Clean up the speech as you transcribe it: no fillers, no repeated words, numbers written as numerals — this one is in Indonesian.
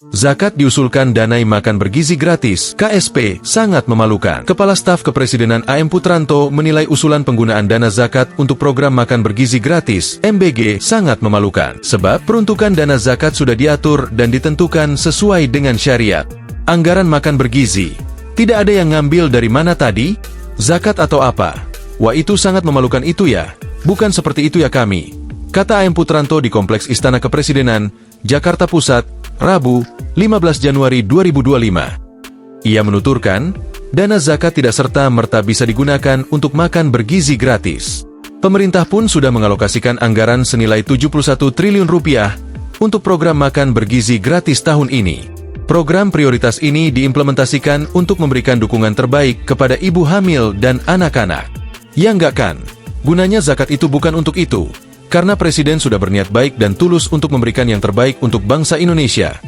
Zakat diusulkan danai makan bergizi gratis, KSP, sangat memalukan. Kepala Staf Kepresidenan AM Putranto menilai usulan penggunaan dana zakat untuk program makan bergizi gratis, MBG, sangat memalukan. Sebab peruntukan dana zakat sudah diatur dan ditentukan sesuai dengan syariat. Anggaran makan bergizi. Tidak ada yang ngambil dari mana tadi? Zakat atau apa? Wah, itu sangat memalukan itu ya. Bukan seperti itu ya kami. Kata AM Putranto di Kompleks Istana Kepresidenan, Jakarta Pusat, Rabu, 15 Januari 2025. Ia menuturkan, dana zakat tidak serta-merta bisa digunakan untuk makan bergizi gratis. Pemerintah pun sudah mengalokasikan anggaran senilai 71 triliun rupiah untuk program makan bergizi gratis tahun ini. Program prioritas ini diimplementasikan untuk memberikan dukungan terbaik kepada ibu hamil dan anak-anak. Ya enggak kan? Gunanya zakat itu bukan untuk itu. Karena Presiden sudah berniat baik dan tulus untuk memberikan yang terbaik untuk bangsa Indonesia.